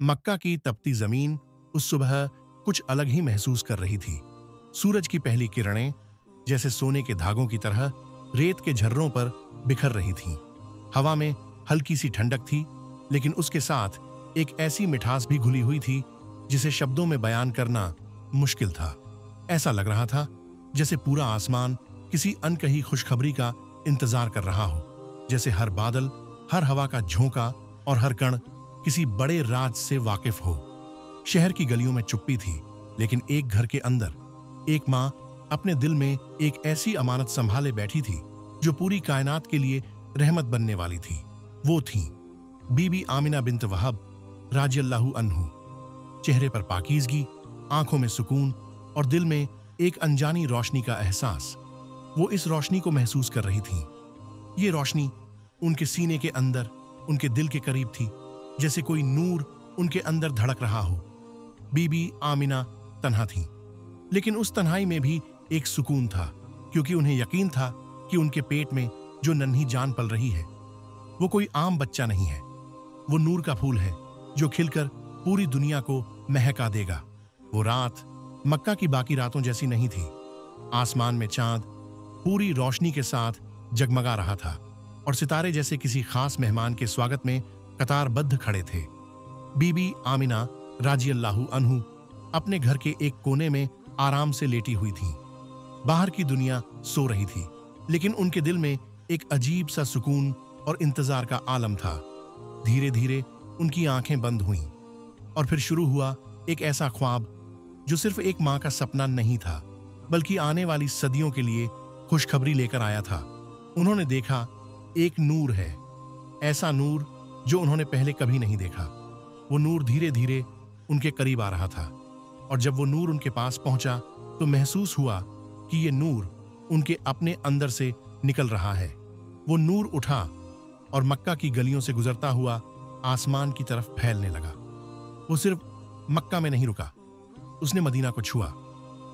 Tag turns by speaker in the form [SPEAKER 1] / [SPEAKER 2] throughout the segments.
[SPEAKER 1] मक्का की तपती जमीन उस सुबह कुछ अलग ही महसूस कर रही थी। सूरज की पहली किरणें जैसे सोने के धागों की तरह रेत के झर्रों पर बिखर रही थीं। हवा में हल्की सी ठंडक थी, लेकिन उसके साथ एक ऐसी मिठास भी घुली हुई थी जिसे शब्दों में बयान करना मुश्किल था। ऐसा लग रहा था जैसे पूरा आसमान किसी अनकही खुशखबरी का इंतजार कर रहा हो, जैसे हर बादल, हर हवा का झोंका और हर कण किसी बड़े राज से वाकिफ हो। शहर की गलियों में चुप्पी थी, लेकिन एक घर के अंदर एक माँ अपने दिल में एक ऐसी अमानत संभाले बैठी थी जो पूरी कायनात के लिए रहमत बनने वाली थी। वो थी बीबी आमिना बिन्त वहब राजियल्लाहु अन्हु। चेहरे पर पाकीज़गी, आंखों में सुकून और दिल में एक अनजानी रोशनी का एहसास। वो इस रोशनी को महसूस कर रही थीं। ये रोशनी उनके सीने के अंदर, उनके दिल के करीब थी, जैसे कोई नूर उनके अंदर धड़क रहा हो। बीबी आमिना तन्हा थीं, लेकिन उस तन्हाई में भी एक सुकून था, क्योंकि उन्हें यकीन था कि उनके पेट में जो नन्ही जान पल रही है वो कोई आम बच्चा नहीं है। वो नूर का फूल है जो खिलकर पूरी दुनिया को महका देगा। वो रात मक्का की बाकी रातों जैसी नहीं थी। आसमान में चांद पूरी रोशनी के साथ जगमगा रहा था और सितारे जैसे किसी खास मेहमान के स्वागत में कतारबद्ध खड़े थे। बीबी आमिना राजियल्लाहु अन्हु अपने घर के एक कोने में आराम से लेटी हुई थीं। बाहर की दुनिया सो रही थी, लेकिन उनके दिल में एक अजीब सा सुकून और इंतजार का आलम था। धीरे धीरे उनकी आंखें बंद हुईं और फिर शुरू हुआ एक ऐसा ख्वाब जो सिर्फ एक माँ का सपना नहीं था, बल्कि आने वाली सदियों के लिए खुशखबरी लेकर आया था। उन्होंने देखा एक नूर है, ऐसा नूर जो उन्होंने पहले कभी नहीं देखा। वो नूर धीरे धीरे उनके करीब आ रहा था, और जब वो नूर उनके पास पहुंचा तो महसूस हुआ कि ये नूर उनके अपने अंदर से निकल रहा है। वो नूर उठा और मक्का की गलियों से गुजरता हुआ आसमान की तरफ फैलने लगा। वो सिर्फ मक्का में नहीं रुका, उसने मदीना को छुआ,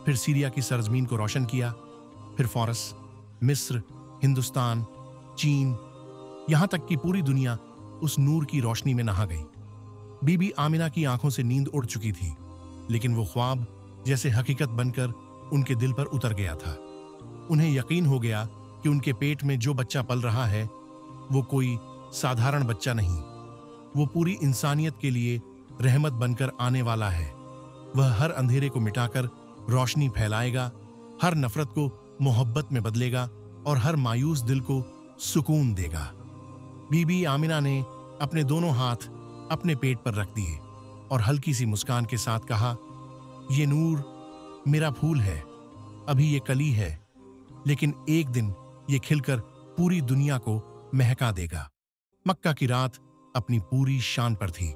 [SPEAKER 1] फिर सीरिया की सरजमीन को रोशन किया, फिर फारस, मिस्र, हिंदुस्तान, चीन, यहां तक कि पूरी दुनिया उस नूर की रोशनी में नहा गई। बीबी आमिना की आंखों से नींद उड़ चुकी थी, लेकिन वो ख्वाब जैसे हकीकत बनकर उनके दिल पर उतर गया था। उन्हें यकीन हो गया कि उनके पेट में जो बच्चा पल रहा है वो कोई साधारण बच्चा नहीं, वो पूरी इंसानियत के लिए रहमत बनकर आने वाला है। वह हर अंधेरे को मिटाकर रोशनी फैलाएगा, हर नफरत को मोहब्बत में बदलेगा और हर मायूस दिल को सुकून देगा। बीबी आमिना ने अपने दोनों हाथ अपने पेट पर रख दिए और हल्की सी मुस्कान के साथ कहा, ये नूर मेरा फूल है, अभी ये कली है, लेकिन एक दिन ये खिलकर पूरी दुनिया को महका देगा। मक्का की रात अपनी पूरी शान पर थी।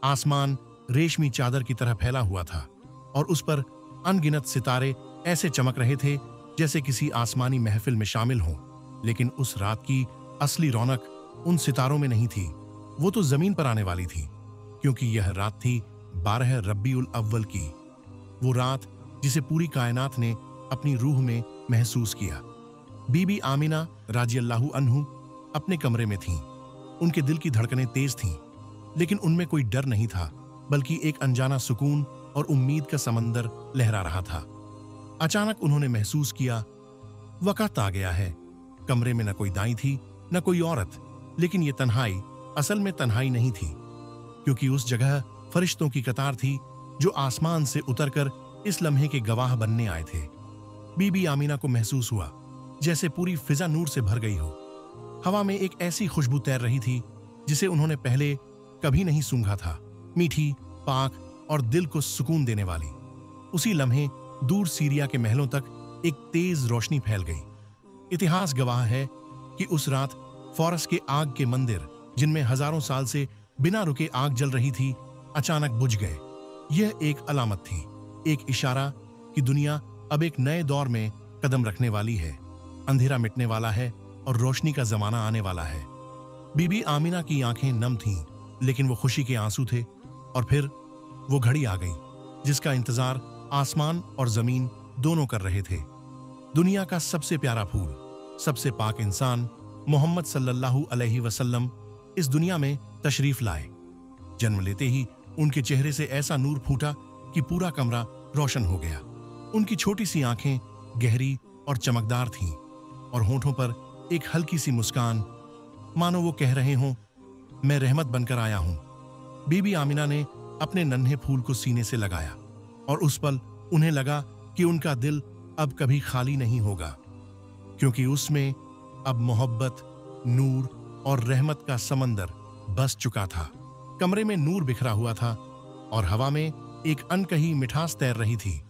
[SPEAKER 1] आसमान रेशमी चादर की तरह फैला हुआ था और उस पर अनगिनत सितारे ऐसे चमक रहे थे जैसे किसी आसमानी महफिल में शामिल हों। लेकिन उस रात की असली रौनक उन सितारों में नहीं थी, वो तो जमीन पर आने वाली थी, क्योंकि यह रात थी 12 रब्बीउल अव्वल की। वो रात जिसे पूरी कायनात ने अपनी रूह में महसूस किया। बीबी आमिना राजियल्लाहु अन्हु अपने कमरे में थीं। उनके दिल की धड़कनें तेज थीं, लेकिन उनमें कोई डर नहीं था, बल्कि एक अनजाना सुकून और उम्मीद का समंदर लहरा रहा था। अचानक उन्होंने महसूस किया, वक़्त आ गया है। कमरे में न कोई दाई थी, न कोई औरत, लेकिन ये तन्हाई असल में तन्हाई नहीं थी, क्योंकि उस जगह फरिश्तों की कतार थी जो आसमान से उतरकर इस लम्हे के गवाह बनने आए थे। बीबी आमिना को महसूस हुआ जैसे पूरी फिजा नूर से भर गई हो। हवा में एक ऐसी खुशबू तैर रही थी जिसे उन्होंने पहले कभी नहीं सूंघा था, मीठी, पाक और दिल को सुकून देने वाली। उसी लम्हे दूर सीरिया के महलों तक एक तेज रोशनी फैल गई। इतिहास गवाह है कि उस रात फारस के आग के मंदिर, जिनमें हजारों साल से बिना रुके आग जल रही थी, अचानक बुझ गए। यह एक अलामत थी, एक इशारा कि दुनिया अब एक नए दौर में कदम रखने वाली है। अंधेरा मिटने वाला है और रोशनी का जमाना आने वाला है। बीबी आमिना की आंखें नम थीं, लेकिन वो खुशी के आंसू थे। और फिर वो घड़ी आ गई जिसका इंतजार आसमान और जमीन दोनों कर रहे थे। दुनिया का सबसे प्यारा फूल, सबसे पाक इंसान मोहम्मद सल्लल्लाहु अलैहि वसल्लम इस दुनिया में तशरीफ लाए। जन्म लेते ही उनके चेहरे से ऐसा नूर फूटा कि पूरा कमरा रोशन हो गया। उनकी छोटी सी आंखें गहरी और चमकदार थीं और होठों पर एक हल्की सी मुस्कान, मानो वो कह रहे हों, मैं रहमत बनकर आया हूं। बीबी आमिना ने अपने नन्हे फूल को सीने से लगाया और उस पल उन्हें लगा कि उनका दिल अब कभी खाली नहीं होगा, क्योंकि उसमें अब मोहब्बत, नूर और रहमत का समंदर बस चुका था। कमरे में नूर बिखरा हुआ था और हवा में एक अनकही मिठास तैर रही थी।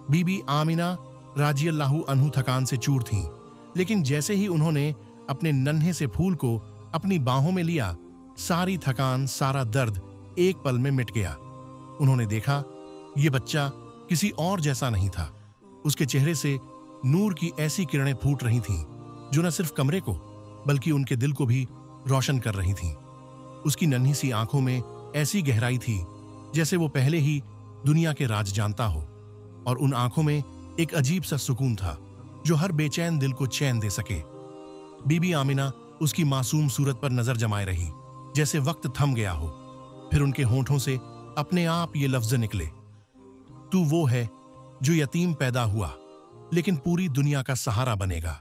[SPEAKER 1] बीबी आमिना राजियल्लाहु अन्हु थकान से चूर थीं, लेकिन जैसे ही उन्होंने अपने नन्हे से फूल को अपनी बाहों में लिया, सारी थकान, सारा दर्द एक पल में मिट गया। उन्होंने देखा ये बच्चा किसी और जैसा नहीं था। उसके चेहरे से नूर की ऐसी किरणें फूट रही थीं जो न सिर्फ कमरे को बल्कि उनके दिल को भी रोशन कर रही थीं। उसकी नन्ही सी आंखों में ऐसी गहराई थी जैसे वो पहले ही दुनिया के राज जानता हो, और उन आंखों में एक अजीब सा सुकून था जो हर बेचैन दिल को चैन दे सके। बीबी आमिना उसकी मासूम सूरत पर नजर जमाए रही, जैसे वक्त थम गया हो। फिर उनके होठों से अपने आप ये लफ्ज निकले, तू वो है जो यतीम पैदा हुआ लेकिन पूरी दुनिया का सहारा बनेगा।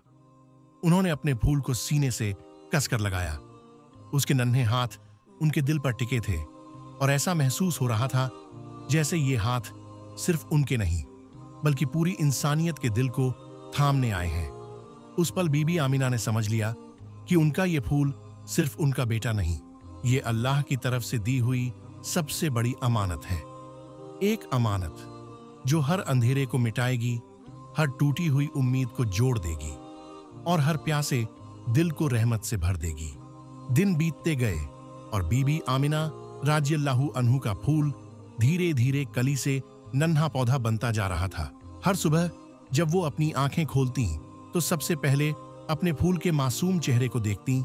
[SPEAKER 1] उन्होंने अपने फूल को सीने से कसकर लगाया। उसके नन्हे हाथ उनके दिल पर टिके थे और ऐसा महसूस हो रहा था जैसे ये हाथ सिर्फ उनके नहीं बल्कि पूरी इंसानियत के दिल को थामने आए हैं। उस पल बीबी आमिना ने समझ लिया कि उनका ये फूल सिर्फ उनका बेटा नहीं, ये अल्लाह की तरफ से दी हुई सबसे बड़ी अमानत है। एक अमानत जो हर अंधेरे को मिटाएगी, हर टूटी हुई उम्मीद को जोड़ देगी और हर प्यासे दिल को रहमत से भर देगी। दिन बीतते गए और बीबी आमिना राजियल्लाहु अन्हु का फूल धीरे धीरे कली से नन्हा पौधा बनता जा रहा था। हर सुबह जब वो अपनी आंखें खोलती तो सबसे पहले अपने फूल के मासूम चेहरे को देखती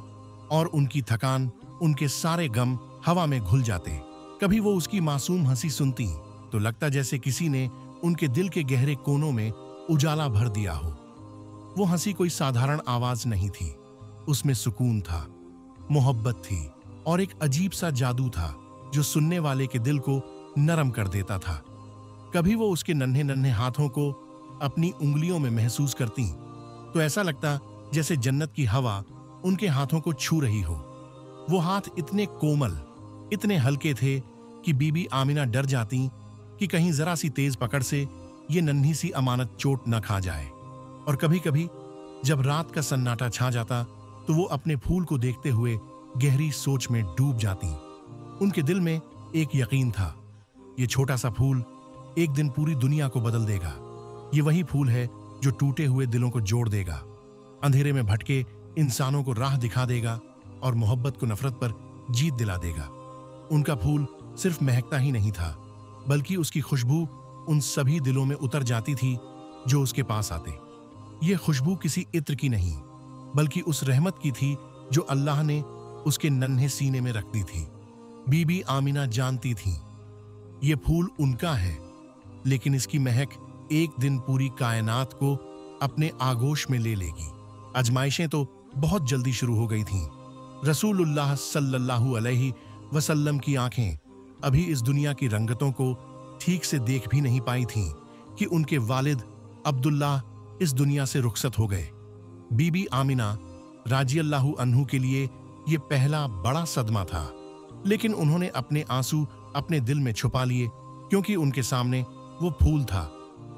[SPEAKER 1] और उनकी थकान, उनके सारे गम हवा में घुल जाते। कभी वो उसकी मासूम हंसी सुनती तो लगता जैसे किसी ने उनके दिल के गहरे कोनों में उजाला भर दिया हो। वो हंसी कोई साधारण आवाज नहीं थी, उसमें सुकून था, मोहब्बत थी और एक अजीब सा जादू था जो सुनने वाले के दिल को नरम कर देता था। कभी वो उसके नन्हे नन्हे हाथों को अपनी उंगलियों में महसूस करती तो ऐसा लगता जैसे जन्नत की हवा उनके हाथों को छू रही हो। वो हाथ इतने कोमल, इतने हल्के थे कि बीबी आमिना डर जाती कि कहीं जरा सी तेज पकड़ से ये नन्ही सी अमानत चोट न खा जाए। और कभी कभी जब रात का सन्नाटा छा जाता तो वो अपने फूल को देखते हुए गहरी सोच में डूब जाती। उनके दिल में एक यकीन था, ये छोटा सा फूल एक दिन पूरी दुनिया को बदल देगा। ये वही फूल है जो टूटे हुए दिलों को जोड़ देगा, अंधेरे में भटके इंसानों को राह दिखा देगा और मोहब्बत को नफरत पर जीत दिला देगा। उनका फूल सिर्फ महकता ही नहीं था बल्कि उसकी खुशबू उन सभी दिलों में उतर जाती थी जो उसके पास आते। ये खुशबू किसी इत्र की नहीं बल्कि उस रहमत की थी जो अल्लाह ने उसके नन्हे सीने में रख दी थी। बीबी आमिना जानती थी ये फूल उनका है, लेकिन इसकी महक एक दिन पूरी कायनात को अपने आगोश में ले लेगी। आजमाइशें तो बहुत जल्दी शुरू हो गई थीं। रसूलुल्लाह सल्लल्लाहु अलैहि वसल्लम की आंखें अभी इस दुनिया की रंगतों को ठीक से देख भी नहीं पाई थीं कि उनके वालिद अब्दुल्लाह इस दुनिया से रुखसत हो गए। बीबी आमिना राजियल्लाहु अन्हु के लिए ये पहला बड़ा सदमा था, लेकिन उन्होंने अपने आंसू अपने दिल में छुपा लिए क्योंकि उनके सामने वो फूल था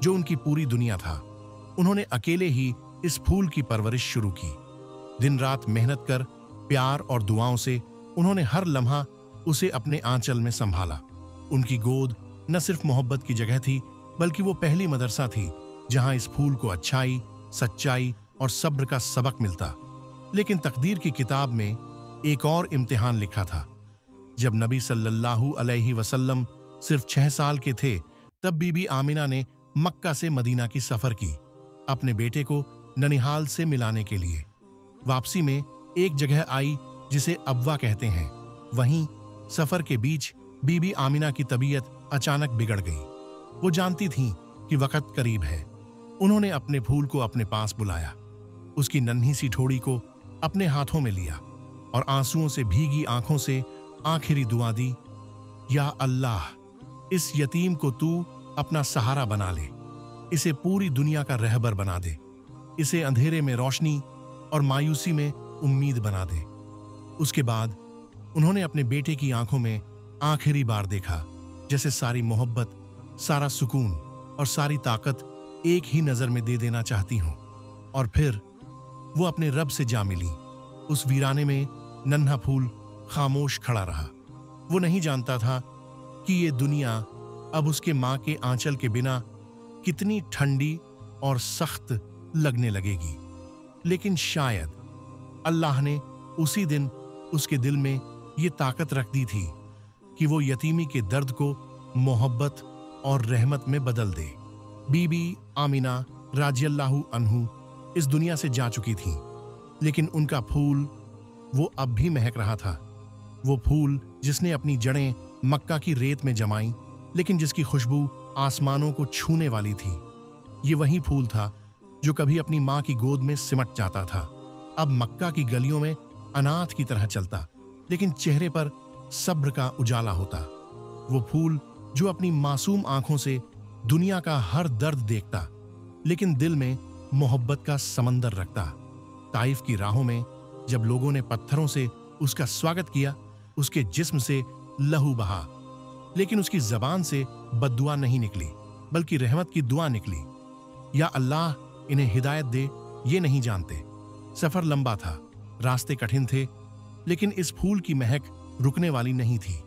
[SPEAKER 1] जो उनकी पूरी दुनिया था। उन्होंने अकेले ही इस फूल की परवरिश शुरू की। दिन रात मेहनत कर, प्यार और दुआओं से उन्होंने हर लम्हा उसे अपने आंचल में संभाला। उनकी गोद न सिर्फ मोहब्बत की जगह थी बल्कि वो पहली मदरसा थी जहां इस फूल को अच्छाई, सच्चाई और सब्र का सबक मिलता। लेकिन तकदीर की किताब में एक और इम्तिहान लिखा था। जब नबी सल्लल्लाहु अलैहि वसल्लम सिर्फ 6 साल के थे तब बीबी आमिना ने मक्का से मदीना की सफर की, अपने बेटे को ननिहाल से मिलाने के लिए। वापसी में एक जगह आई जिसे अब्वा कहते हैं। वहीं सफर के बीच बीबी आमिना की तबीयत अचानक बिगड़ गई। वो जानती थीं कि वक्त करीब है। उन्होंने अपने फूल को अपने पास बुलाया, उसकी नन्ही सी ठोड़ी को अपने हाथों में लिया और आंसुओं से भीगी आंखों से आखिरी दुआ दी, या अल्लाह, इस यतीम को तू अपना सहारा बना ले, इसे पूरी दुनिया का रहबर बना दे, इसे अंधेरे में रोशनी और मायूसी में उम्मीद बना दे। उसके बाद उन्होंने अपने बेटे की आंखों में आखिरी बार देखा, जैसे सारी मोहब्बत, सारा सुकून और सारी ताकत एक ही नजर में दे देना चाहती हूं। और फिर वो अपने रब से जा मिली। उस वीराने में नन्हा फूल खामोश खड़ा रहा। वो नहीं जानता था कि ये दुनिया अब उसके मां के आंचल के बिना कितनी ठंडी और सख्त लगने लगेगी। लेकिन शायद अल्लाह ने उसी दिन उसके दिल में ये ताकत रख दी थी कि वो यतीमी के दर्द को मोहब्बत और रहमत में बदल दे। बीबी आमिना राजियल्लाहु अन्हु इस दुनिया से जा चुकी थीं, लेकिन उनका फूल वो अब भी महक रहा था। वो फूल जिसने अपनी जड़ें मक्का की रेत में जमाई, लेकिन जिसकी खुशबू आसमानों को छूने वाली थी। ये वही फूल था जो कभी अपनी मां की गोद में सिमट जाता था। अब मक्का की गलियों में अनाथ की तरह चलता, लेकिन चेहरे पर सब्र का उजाला होता। वो फूल जो अपनी मासूम आंखों से दुनिया का हर दर्द देखता, लेकिन दिल में मोहब्बत का समंदर रखता। ताइफ की राहों में जब लोगों ने पत्थरों से उसका स्वागत किया, उसके जिस्म से लहू बहा, लेकिन उसकी जबान से बद्दुआ नहीं निकली, बल्कि रहमत की दुआ निकली। या अल्लाह, इन्हें हिदायत दे, ये नहीं जानते। सफर लंबा था, रास्ते कठिन थे, लेकिन इस फूल की महक रुकने वाली नहीं थी।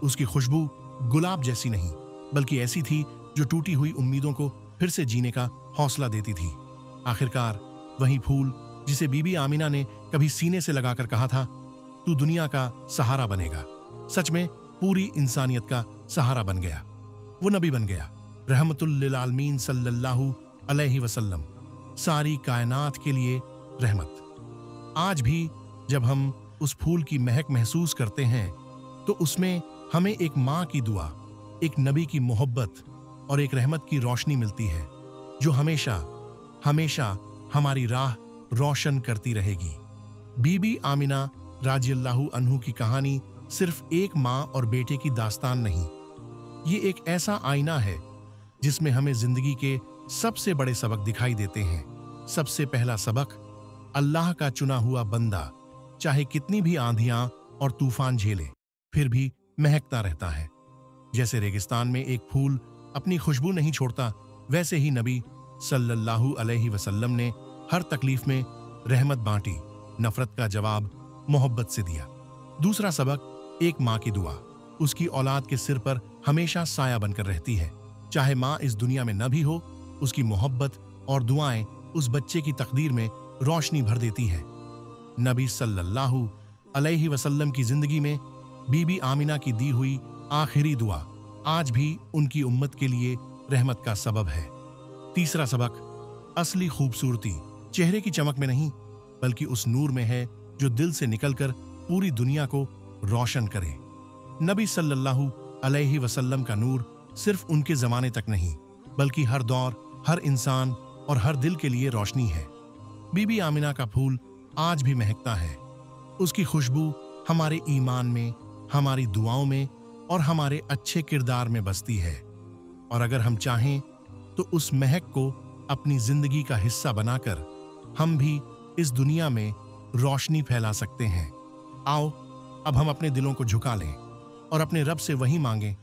[SPEAKER 1] उसकी खुशबू गुलाब जैसी नहीं, बल्कि ऐसी थी जो टूटी हुई उम्मीदों को फिर से जीने का हौसला देती थी। आखिरकार वही फूल जिसे बीबी आमिना ने कभी सीने से लगाकर कहा था, तू दुनिया का सहारा बनेगा, सच में पूरी इंसानियत का सहारा बन गया। वो नबी बन गया, रहमतुल लिल आलमीन सल्लल्लाहु अलैहि वसल्लम, सारी कायनात के लिए रहमत। आज भी जब हम उस फूल की महक महसूस करते हैं, तो उसमें हमें एक माँ की दुआ, एक नबी की मोहब्बत और एक रहमत की रोशनी मिलती है, जो हमेशा हमेशा हमारी राह रोशन करती रहेगी। बीबी आमिना राजियल्लाहु अन्हु की कहानी सिर्फ एक माँ और बेटे की दास्तान नहीं, ये एक ऐसा आईना है जिसमें हमें जिंदगी के सबसे बड़े सबक दिखाई देते हैं। सबसे पहला सबक, अल्लाह का चुना हुआ बंदा चाहे कितनी भी आंधियां और तूफान झेले, फिर भी महकता रहता है। जैसे रेगिस्तान में एक फूल अपनी खुशबू नहीं छोड़ता, वैसे ही नबी सल्लल्लाहु अलैहि वसल्लम ने हर तकलीफ में रहमत बांटी, नफरत का जवाब मोहब्बत से दिया। दूसरा सबक, एक माँ की दुआ उसकी औलाद के सिर पर हमेशा साया बनकर रहती है। चाहे माँ इस दुनिया में न भी हो, उसकी मोहब्बत और दुआएं उस बच्चे की तकदीर में रोशनी भर देती है। नबी सल्लल्लाहु अलैहि वसल्लम की जिंदगी में बीबी आमिना की दी हुई आखिरी दुआ आज भी उनकी उम्मत के लिए रहमत का सबब है। तीसरा सबक, असली खूबसूरती चेहरे की चमक में नहीं, बल्कि उस नूर में है जो दिल से निकलकर पूरी दुनिया को रोशन करे। नबी सल्लल्लाहु अलैहि वसल्लम का नूर सिर्फ उनके जमाने तक नहीं, बल्कि हर दौर, हर इंसान और हर दिल के लिए रोशनी है। बीबी आमिना का फूल आज भी महकता है। उसकी खुशबू हमारे ईमान में, हमारी दुआओं में और हमारे अच्छे किरदार में बसती है। और अगर हम चाहें तो उस महक को अपनी जिंदगी का हिस्सा बनाकर हम भी इस दुनिया में रोशनी फैला सकते हैं। आओ अब हम अपने दिलों को झुका लें और अपने रब से वही मांगें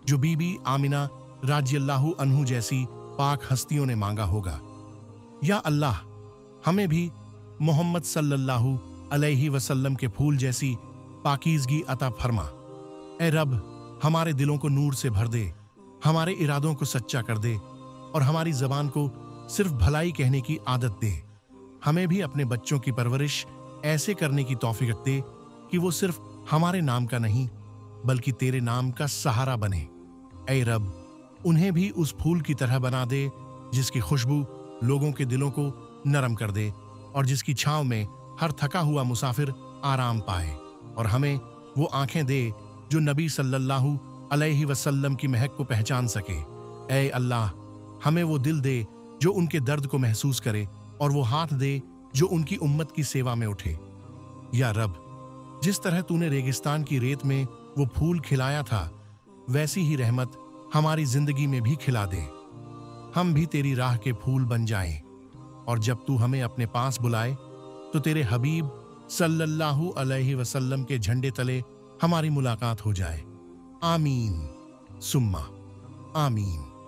[SPEAKER 1] जो बीबी आमिना राजियल्लाहु अन्हु जैसी पाक हस्तियों ने मांगा होगा। या अल्लाह, हमें भी मोहम्मद सल्लल्लाहु अलैहि वसल्लम के फूल जैसी पाकीज़गी अता फरमा। ए रब, हमारे दिलों को नूर से भर दे, हमारे इरादों को सच्चा कर दे और हमारी जबान को सिर्फ भलाई कहने की आदत दे। हमें भी अपने बच्चों की परवरिश ऐसे करने की तौफीक दे कि वो सिर्फ हमारे नाम का नहीं, बल्कि तेरे नाम का सहारा बने। ऐ रब, उन्हें भी उस फूल की तरह बना दे जिसकी खुशबू लोगों के दिलों को नरम कर दे और जिसकी छांव में हर थका हुआ मुसाफिर आराम पाए। और हमें वो आंखें दे जो नबी सल्लल्लाहु अलैहि वसल्लम की महक को पहचान सके। ऐ अल्लाह, हमें वो दिल दे जो उनके दर्द को महसूस करे और वो हाथ दे जो उनकी उम्मत की सेवा में उठे। या रब, जिस तरह तूने रेगिस्तान की रेत में वो फूल खिलाया था वैसी ही रहमत हमारी जिंदगी में भी खिला दे। हम भी तेरी राह के फूल बन जाएं, और जब तू हमें अपने पास बुलाए तो तेरे हबीब सल्लल्लाहु अलैहि वसल्लम के झंडे तले हमारी मुलाकात हो जाए। आमीन सुम्मा आमीन।